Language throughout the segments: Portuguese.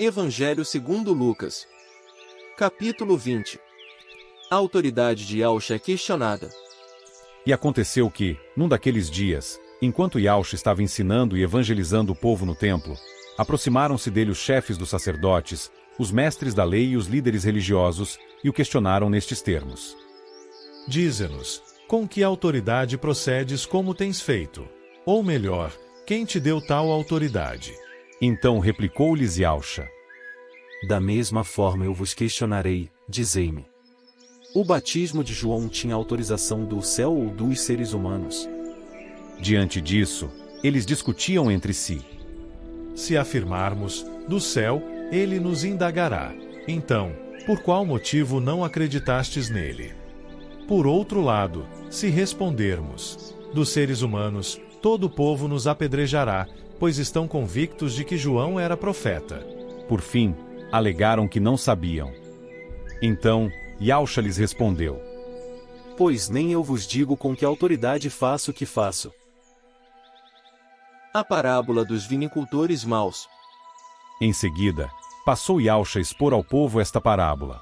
Evangelho segundo Lucas. Capítulo 20. A autoridade de Yahushua é questionada. E aconteceu que, num daqueles dias, enquanto Yahushua estava ensinando e evangelizando o povo no templo, aproximaram-se dele os chefes dos sacerdotes, os mestres da lei e os líderes religiosos, e o questionaram nestes termos. Dize-nos, com que autoridade procedes como tens feito? Ou melhor, quem te deu tal autoridade? Então replicou-lhes Yahushua: Da mesma forma eu vos questionarei, dizei-me. O batismo de João tinha autorização do céu ou dos seres humanos? Diante disso, eles discutiam entre si. Se afirmarmos, do céu, ele nos indagará. Então, por qual motivo não acreditastes nele? Por outro lado, se respondermos, dos seres humanos, todo o povo nos apedrejará, pois estão convictos de que João era profeta. Por fim, alegaram que não sabiam. Então, Yahushua lhes respondeu: Pois nem eu vos digo com que autoridade faço o que faço. A parábola dos vinicultores maus. Em seguida, passou Yahushua a expor ao povo esta parábola.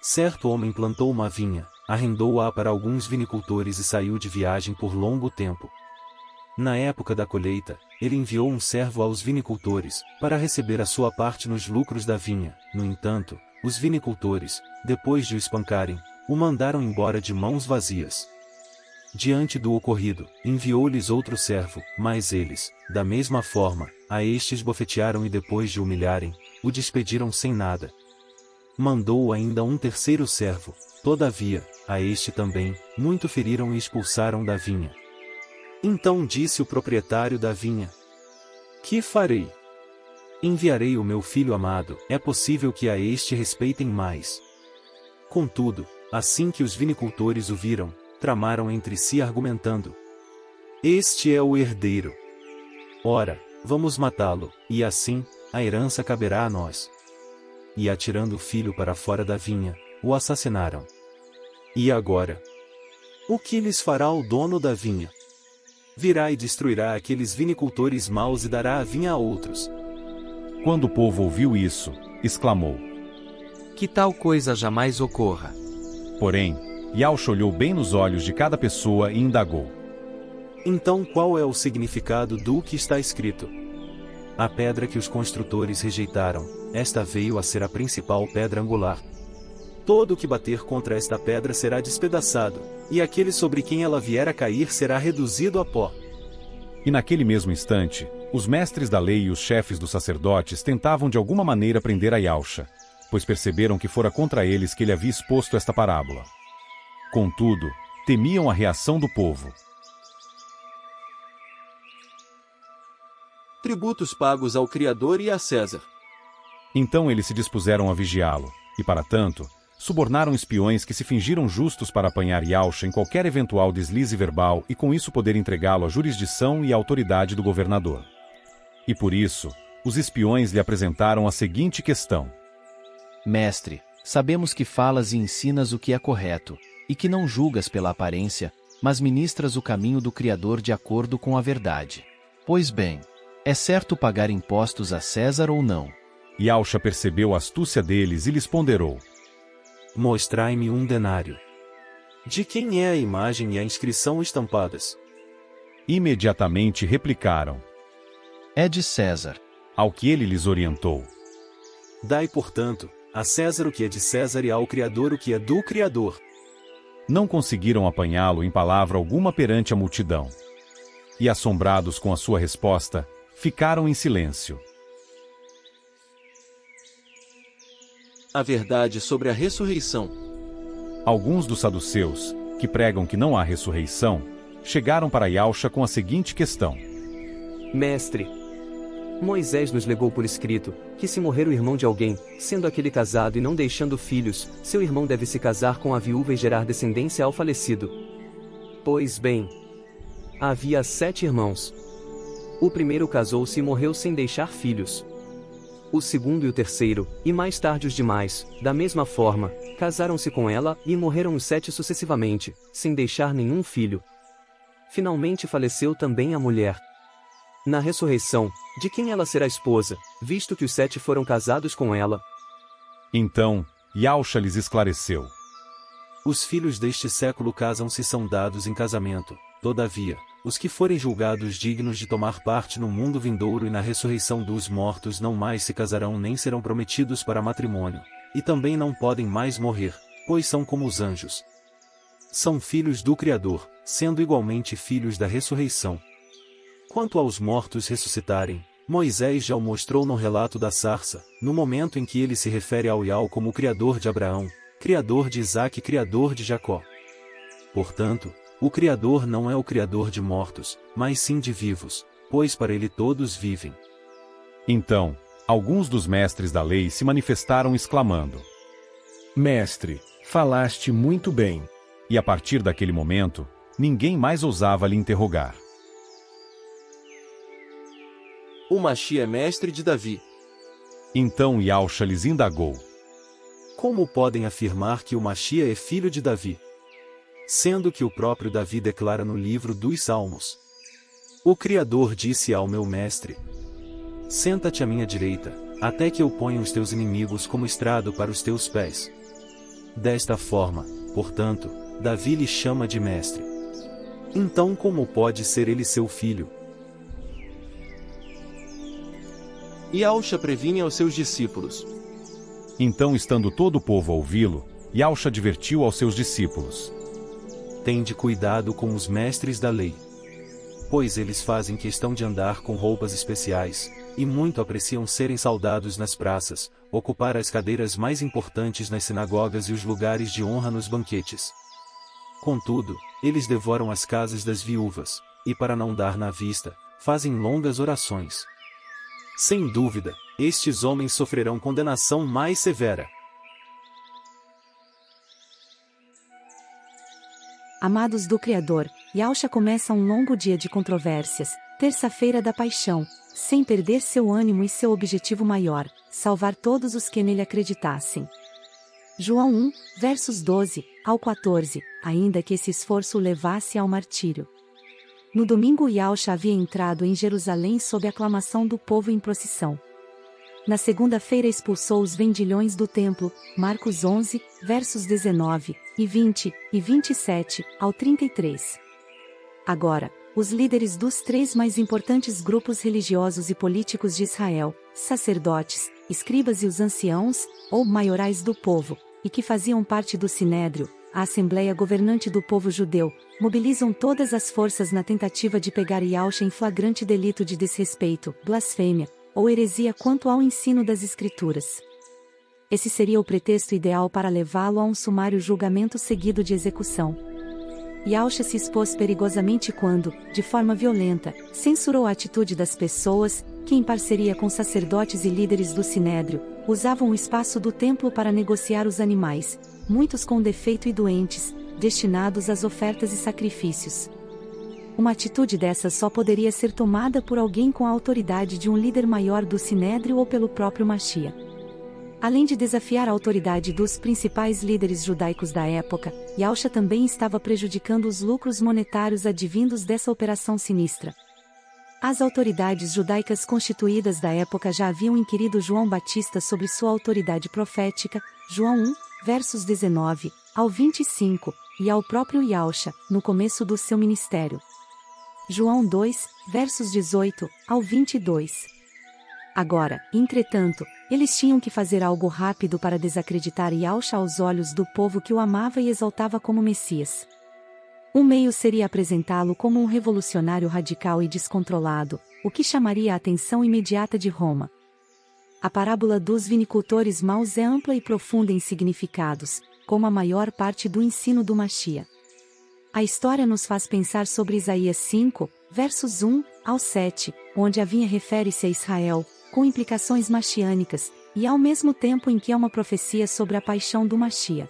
Certo homem plantou uma vinha, arrendou-a para alguns vinicultores e saiu de viagem por longo tempo. Na época da colheita, ele enviou um servo aos vinicultores, para receber a sua parte nos lucros da vinha. No entanto, os vinicultores, depois de o espancarem, o mandaram embora de mãos vazias. Diante do ocorrido, enviou-lhes outro servo, mas eles, da mesma forma, a este esbofetearam e depois de o humilharem, o despediram sem nada. Mandou ainda um terceiro servo, todavia, a este também, muito feriram e expulsaram da vinha. Então disse o proprietário da vinha: Que farei? Enviarei o meu filho amado, é possível que a este respeitem mais. Contudo, assim que os vinicultores o viram, tramaram entre si argumentando: Este é o herdeiro. Ora, vamos matá-lo, e assim, a herança caberá a nós. E atirando o filho para fora da vinha, o assassinaram. E agora? O que lhes fará o dono da vinha? Virá e destruirá aqueles vinicultores maus e dará a vinha a outros. Quando o povo ouviu isso, exclamou: Que tal coisa jamais ocorra. Porém, Yahushua olhou bem nos olhos de cada pessoa e indagou: Então qual é o significado do que está escrito? A pedra que os construtores rejeitaram, esta veio a ser a principal pedra angular. Todo o que bater contra esta pedra será despedaçado, e aquele sobre quem ela vier a cair será reduzido a pó. E naquele mesmo instante, os mestres da lei e os chefes dos sacerdotes tentavam de alguma maneira prender a Yahushua, pois perceberam que fora contra eles que ele havia exposto esta parábola. Contudo, temiam a reação do povo. Tributos pagos ao Criador e a César. Então eles se dispuseram a vigiá-lo, e para tanto, subornaram espiões que se fingiram justos para apanhar Yahushua em qualquer eventual deslize verbal e com isso poder entregá-lo à jurisdição e à autoridade do governador. E por isso, os espiões lhe apresentaram a seguinte questão: Mestre, sabemos que falas e ensinas o que é correto, e que não julgas pela aparência, mas ministras o caminho do Criador de acordo com a verdade. Pois bem, é certo pagar impostos a César ou não? Yahushua percebeu a astúcia deles e lhes ponderou: Mostrai-me um denário. De quem é a imagem e a inscrição estampadas? Imediatamente replicaram: É de César. Ao que ele lhes orientou: Dai, portanto, a César o que é de César e ao Criador o que é do Criador. Não conseguiram apanhá-lo em palavra alguma perante a multidão. E assombrados com a sua resposta, ficaram em silêncio. A verdade sobre a ressurreição. Alguns dos saduceus, que pregam que não há ressurreição, chegaram para Yahushua com a seguinte questão: Mestre, Moisés nos legou por escrito, que se morrer o irmão de alguém, sendo aquele casado e não deixando filhos, seu irmão deve se casar com a viúva e gerar descendência ao falecido. Pois bem, havia 7 irmãos. O primeiro casou-se e morreu sem deixar filhos. O segundo e o terceiro, e mais tarde os demais, da mesma forma, casaram-se com ela e morreram os 7 sucessivamente, sem deixar nenhum filho. Finalmente faleceu também a mulher. Na ressurreição, de quem ela será esposa, visto que os 7 foram casados com ela? Então, Yahshua lhes esclareceu. Os filhos deste século casam-se e são dados em casamento. Todavia, os que forem julgados dignos de tomar parte no mundo vindouro e na ressurreição dos mortos não mais se casarão nem serão prometidos para matrimônio, e também não podem mais morrer, pois são como os anjos. São filhos do Criador, sendo igualmente filhos da ressurreição. Quanto aos mortos ressuscitarem, Moisés já o mostrou no relato da sarça, no momento em que ele se refere ao Yahweh como o Criador de Abraão, Criador de Isaque e Criador de Jacó. Portanto, o Criador não é o Criador de mortos, mas sim de vivos, pois para ele todos vivem. Então, alguns dos mestres da lei se manifestaram exclamando: Mestre, falaste muito bem. E a partir daquele momento, ninguém mais ousava lhe interrogar. O Machia é mestre de Davi. Então Yahshua lhes indagou: Como podem afirmar que o Machia é filho de Davi? Sendo que o próprio Davi declara no livro dos Salmos: O Criador disse ao meu mestre: Senta-te à minha direita, até que eu ponha os teus inimigos como estrado para os teus pés. Desta forma, portanto, Davi lhe chama de mestre. Então como pode ser ele seu filho? Yahshua previne aos seus discípulos. Então, estando todo o povo a ouvi-lo, Yahshua advertiu aos seus discípulos: Tende cuidado com os mestres da lei, pois eles fazem questão de andar com roupas especiais, e muito apreciam serem saudados nas praças, ocupar as cadeiras mais importantes nas sinagogas e os lugares de honra nos banquetes. Contudo, eles devoram as casas das viúvas, e para não dar na vista, fazem longas orações. Sem dúvida, estes homens sofrerão condenação mais severa. Amados do Criador, Yahshua começa um longo dia de controvérsias, terça-feira da paixão, sem perder seu ânimo e seu objetivo maior, salvar todos os que nele acreditassem. João 1, versos 12 ao 14, ainda que esse esforço o levasse ao martírio. No domingo Yahshua havia entrado em Jerusalém sob aclamação do povo em procissão. Na segunda-feira expulsou os vendilhões do templo, Marcos 11, versos 19, e 20, e 27, ao 33. Agora, os líderes dos 3 mais importantes grupos religiosos e políticos de Israel, sacerdotes, escribas e os anciãos, ou maiorais do povo, e que faziam parte do Sinédrio, a Assembleia Governante do povo judeu, mobilizam todas as forças na tentativa de pegar Yahshua em flagrante delito de desrespeito, blasfêmia, ou heresia quanto ao ensino das Escrituras. Esse seria o pretexto ideal para levá-lo a um sumário julgamento seguido de execução. Yahshua se expôs perigosamente quando, de forma violenta, censurou a atitude das pessoas, que em parceria com sacerdotes e líderes do Sinédrio, usavam o espaço do templo para negociar os animais, muitos com defeito e doentes, destinados às ofertas e sacrifícios. Uma atitude dessas só poderia ser tomada por alguém com a autoridade de um líder maior do Sinédrio ou pelo próprio Machia. Além de desafiar a autoridade dos principais líderes judaicos da época, Yahshua também estava prejudicando os lucros monetários advindos dessa operação sinistra. As autoridades judaicas constituídas da época já haviam inquirido João Batista sobre sua autoridade profética, João 1, versos 19 ao 25, e ao próprio Yahshua, no começo do seu ministério. João 2, versos 18 ao 22. Agora, entretanto, eles tinham que fazer algo rápido para desacreditar Yahshua aos olhos do povo que o amava e exaltava como Messias. Um meio seria apresentá-lo como um revolucionário radical e descontrolado, o que chamaria a atenção imediata de Roma. A parábola dos vinicultores maus é ampla e profunda em significados, como a maior parte do ensino do Machia. A história nos faz pensar sobre Isaías 5, versos 1 ao 7, onde a vinha refere-se a Israel, com implicações machiânicas, e ao mesmo tempo em que é uma profecia sobre a paixão do Machia.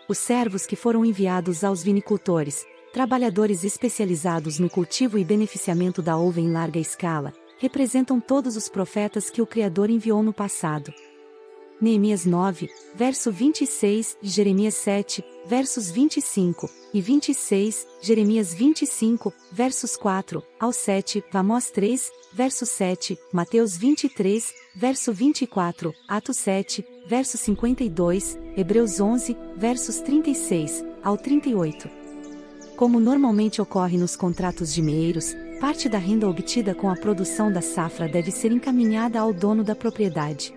Os servos que foram enviados aos vinicultores, trabalhadores especializados no cultivo e beneficiamento da uva em larga escala, representam todos os profetas que o Criador enviou no passado. Neemias 9, verso 26, Jeremias 7, versos 25 e 26, Jeremias 25, versos 4 ao 7, Amós 3, verso 7, Mateus 23, verso 24, Atos 7, verso 52, Hebreus 11, versos 36 ao 38. Como normalmente ocorre nos contratos de meeiros, parte da renda obtida com a produção da safra deve ser encaminhada ao dono da propriedade.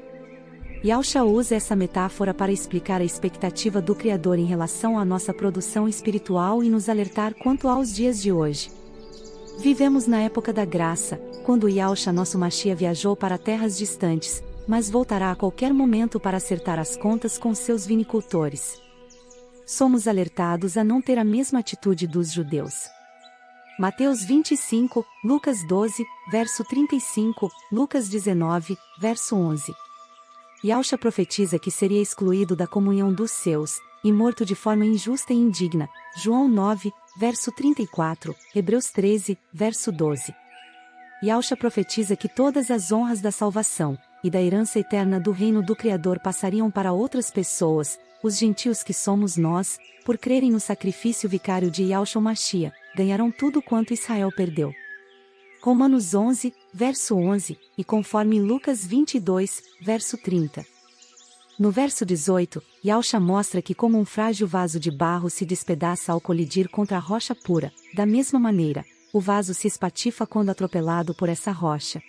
Yahushua usa essa metáfora para explicar a expectativa do Criador em relação à nossa produção espiritual e nos alertar quanto aos dias de hoje. Vivemos na época da graça, quando Yahushua nosso Mashiach viajou para terras distantes, mas voltará a qualquer momento para acertar as contas com seus vinicultores. Somos alertados a não ter a mesma atitude dos judeus. Mateus 25, Lucas 12, verso 35, Lucas 19, verso 11. Yahushua profetiza que seria excluído da comunhão dos seus, e morto de forma injusta e indigna. João 9, verso 34, Hebreus 13, verso 12. Yahushua profetiza que todas as honras da salvação, e da herança eterna do reino do Criador passariam para outras pessoas, os gentios que somos nós, por crerem no sacrifício vicário de Yahushua Mashiach, ganharão tudo quanto Israel perdeu. Romanos 11, verso 11, e conforme Lucas 22, verso 30. No verso 18, Yahushua mostra que como um frágil vaso de barro se despedaça ao colidir contra a rocha pura, da mesma maneira, o vaso se espatifa quando atropelado por essa rocha.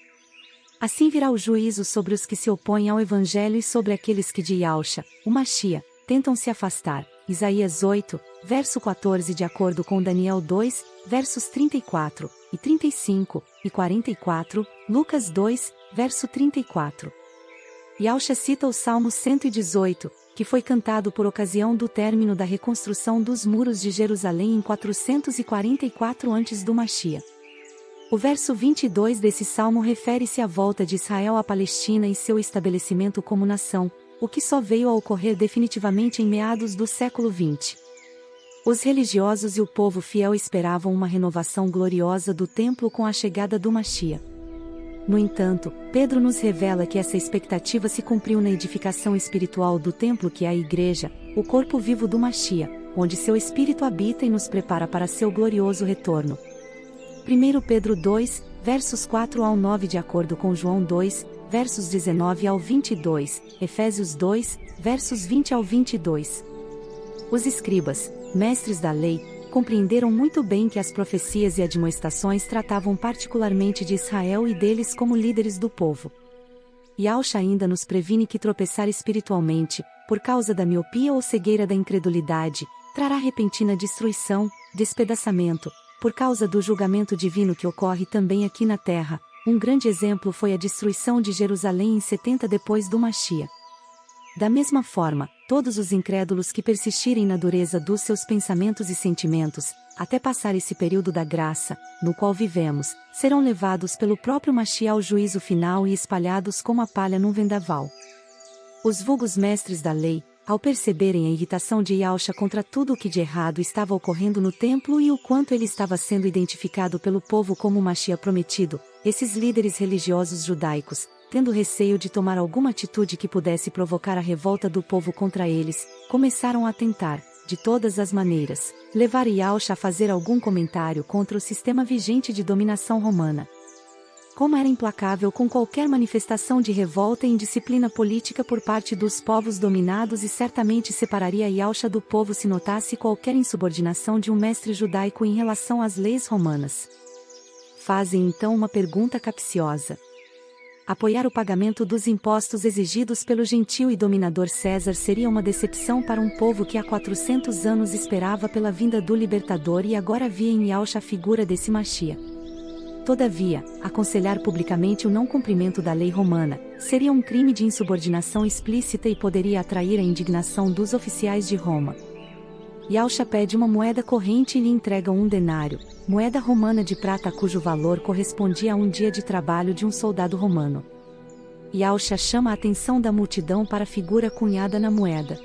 Assim virá o juízo sobre os que se opõem ao Evangelho e sobre aqueles que de Yahushua, o Mashiach, tentam se afastar. Isaías 8, verso 14 de acordo com Daniel 2, versos 34, e 35, e 44, Lucas 2, verso 34. Yahushua cita o Salmo 118, que foi cantado por ocasião do término da reconstrução dos muros de Jerusalém em 444 antes do Mashiach. O verso 22 desse salmo refere-se à volta de Israel à Palestina e seu estabelecimento como nação, o que só veio a ocorrer definitivamente em meados do século XX. Os religiosos e o povo fiel esperavam uma renovação gloriosa do templo com a chegada do Mashiach. No entanto, Pedro nos revela que essa expectativa se cumpriu na edificação espiritual do templo que é a Igreja, o corpo vivo do Mashiach, onde seu Espírito habita e nos prepara para seu glorioso retorno. 1 Pedro 2, versos 4 ao 9 de acordo com João 2, versos 19 ao 22, Efésios 2, versos 20 ao 22. Os escribas, mestres da lei, compreenderam muito bem que as profecias e admoestações tratavam particularmente de Israel e deles como líderes do povo. Yahushua ainda nos previne que tropeçar espiritualmente, por causa da miopia ou cegueira da incredulidade, trará repentina destruição, despedaçamento, por causa do julgamento divino que ocorre também aqui na terra. Um grande exemplo foi a destruição de Jerusalém em 70 depois do Mashiach. Da mesma forma, todos os incrédulos que persistirem na dureza dos seus pensamentos e sentimentos, até passar esse período da graça, no qual vivemos, serão levados pelo próprio Mashiach ao juízo final e espalhados como a palha num vendaval. Os vulgos mestres da lei, ao perceberem a irritação de Yahushua contra tudo o que de errado estava ocorrendo no templo e o quanto ele estava sendo identificado pelo povo como o Mashiach prometido, esses líderes religiosos judaicos, tendo receio de tomar alguma atitude que pudesse provocar a revolta do povo contra eles, começaram a tentar, de todas as maneiras, levar Yahushua a fazer algum comentário contra o sistema vigente de dominação romana. Como era implacável com qualquer manifestação de revolta e indisciplina política por parte dos povos dominados e certamente separaria Yahushua do povo se notasse qualquer insubordinação de um mestre judaico em relação às leis romanas. Fazem então uma pergunta capciosa. Apoiar o pagamento dos impostos exigidos pelo gentil e dominador César seria uma decepção para um povo que há 400 anos esperava pela vinda do libertador e agora via em Yahushua a figura desse Mashiach. Todavia, aconselhar publicamente o não cumprimento da lei romana seria um crime de insubordinação explícita e poderia atrair a indignação dos oficiais de Roma. Yahushua pede uma moeda corrente e lhe entrega um denário, moeda romana de prata cujo valor correspondia a um dia de trabalho de um soldado romano. Yahushua chama a atenção da multidão para a figura cunhada na moeda.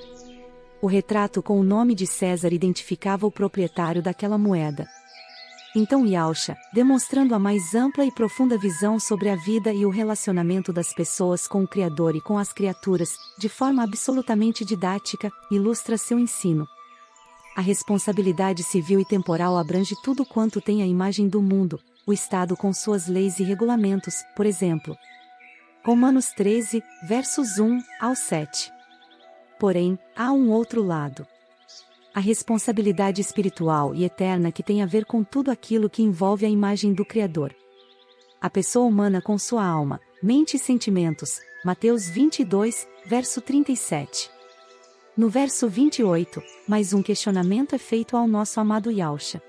O retrato com o nome de César identificava o proprietário daquela moeda. Então Yalcha, demonstrando a mais ampla e profunda visão sobre a vida e o relacionamento das pessoas com o Criador e com as criaturas, de forma absolutamente didática, ilustra seu ensino. A responsabilidade civil e temporal abrange tudo quanto tem a imagem do mundo, o Estado com suas leis e regulamentos, por exemplo. Romanos 13, versos 1 ao 7. Porém, há um outro lado. A responsabilidade espiritual e eterna que tem a ver com tudo aquilo que envolve a imagem do Criador. A pessoa humana com sua alma, mente e sentimentos, Mateus 22, verso 37. No verso 28, mais um questionamento é feito ao nosso amado Yalcha.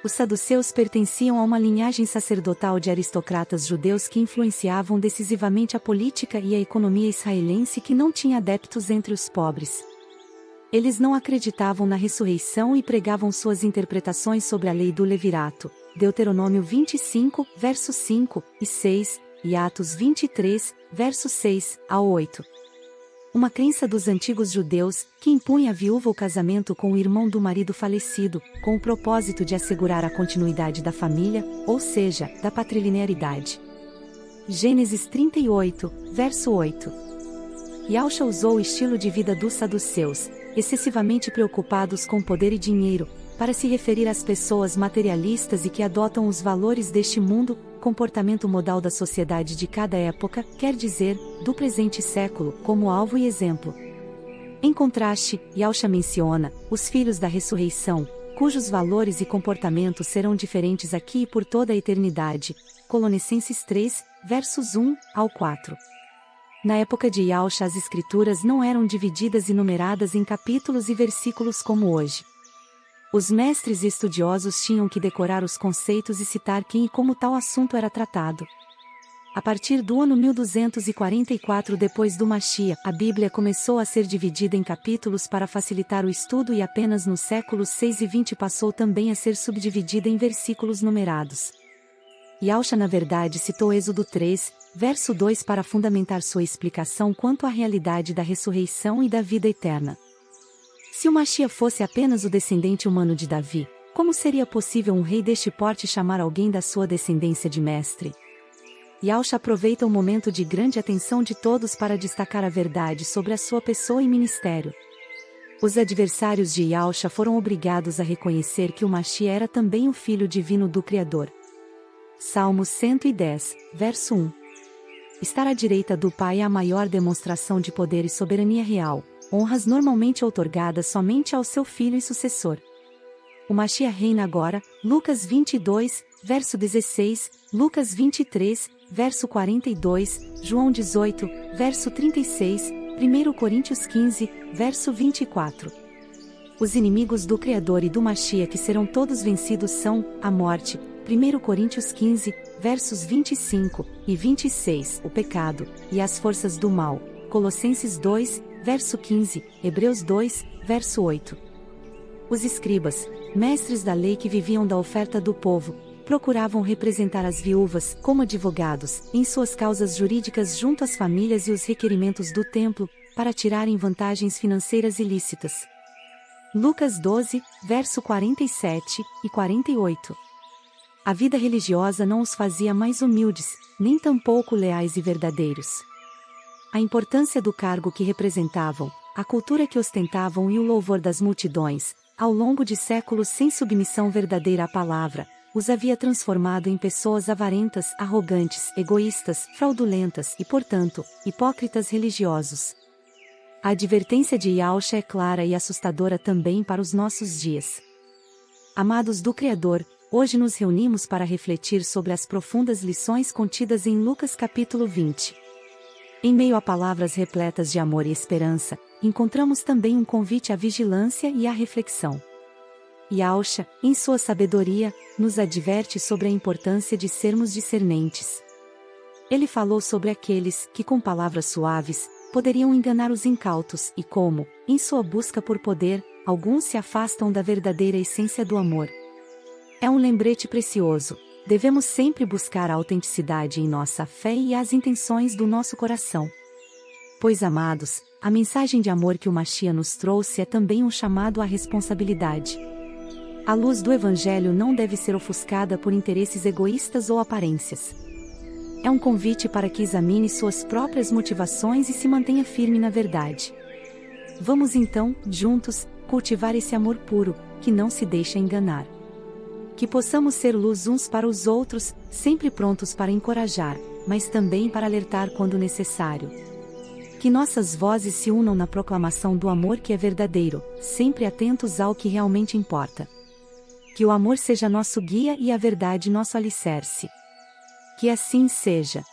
Os saduceus pertenciam a uma linhagem sacerdotal de aristocratas judeus que influenciavam decisivamente a política e a economia israelense que não tinha adeptos entre os pobres. Eles não acreditavam na ressurreição e pregavam suas interpretações sobre a lei do levirato, Deuteronômio 25, versos 5 e 6, e Atos 23, versos 6 a 8. Uma crença dos antigos judeus, que impunha à viúva o casamento com o irmão do marido falecido, com o propósito de assegurar a continuidade da família, ou seja, da patrilinearidade. Gênesis 38, verso 8. Yalcha usou o estilo de vida dos saduceus, excessivamente preocupados com poder e dinheiro, para se referir às pessoas materialistas e que adotam os valores deste mundo, comportamento modal da sociedade de cada época, quer dizer, do presente século, como alvo e exemplo. Em contraste, Yalcha menciona os filhos da ressurreição, cujos valores e comportamentos serão diferentes aqui e por toda a eternidade. Colossenses 3, versos 1 ao 4. Na época de Yalcha as escrituras não eram divididas e numeradas em capítulos e versículos como hoje. Os mestres e estudiosos tinham que decorar os conceitos e citar quem e como tal assunto era tratado. A partir do ano 1244 depois do Mashiach, a Bíblia começou a ser dividida em capítulos para facilitar o estudo e apenas nos séculos 6 e 20 passou também a ser subdividida em versículos numerados. Yalcha na verdade citou Êxodo 3, verso 2 para fundamentar sua explicação quanto à realidade da ressurreição e da vida eterna. Se o Mashiach fosse apenas o descendente humano de Davi, como seria possível um rei deste porte chamar alguém da sua descendência de mestre? Yalcha aproveita o momento de grande atenção de todos para destacar a verdade sobre a sua pessoa e ministério. Os adversários de Yalcha foram obrigados a reconhecer que o Mashiach era também o Filho Divino do Criador. Salmos 110, verso 1. Estar à direita do Pai é a maior demonstração de poder e soberania real, honras normalmente outorgadas somente ao seu filho e sucessor. O Mashiach reina agora, Lucas 22, verso 16, Lucas 23, verso 42, João 18, verso 36, 1 Coríntios 15, verso 24. Os inimigos do Criador e do Mashiach que serão todos vencidos são a morte, 1 Coríntios 15, versos 25 e 26, o pecado, e as forças do mal, Colossenses 2, verso 15, Hebreus 2, verso 8. Os escribas, mestres da lei que viviam da oferta do povo, procuravam representar as viúvas, como advogados, em suas causas jurídicas junto às famílias e os requerimentos do templo, para tirarem vantagens financeiras ilícitas. Lucas 12, verso 47 e 48. A vida religiosa não os fazia mais humildes, nem tampouco leais e verdadeiros. A importância do cargo que representavam, a cultura que ostentavam e o louvor das multidões, ao longo de séculos sem submissão verdadeira à palavra, os havia transformado em pessoas avarentas, arrogantes, egoístas, fraudulentas e, portanto, hipócritas religiosos. A advertência de Yalcha é clara e assustadora também para os nossos dias. Amados do Criador, hoje nos reunimos para refletir sobre as profundas lições contidas em Lucas capítulo 20. Em meio a palavras repletas de amor e esperança, encontramos também um convite à vigilância e à reflexão. Yalcha, em sua sabedoria, nos adverte sobre a importância de sermos discernentes. Ele falou sobre aqueles que, com palavras suaves, poderiam enganar os incautos e como, em sua busca por poder, alguns se afastam da verdadeira essência do amor. É um lembrete precioso. Devemos sempre buscar a autenticidade em nossa fé e as intenções do nosso coração. Pois, amados, a mensagem de amor que o Mashiach nos trouxe é também um chamado à responsabilidade. A luz do Evangelho não deve ser ofuscada por interesses egoístas ou aparências. É um convite para que examine suas próprias motivações e se mantenha firme na verdade. Vamos então, juntos, cultivar esse amor puro, que não se deixa enganar. Que possamos ser luz uns para os outros, sempre prontos para encorajar, mas também para alertar quando necessário. Que nossas vozes se unam na proclamação do amor que é verdadeiro, sempre atentos ao que realmente importa. Que o amor seja nosso guia e a verdade nosso alicerce. Que assim seja.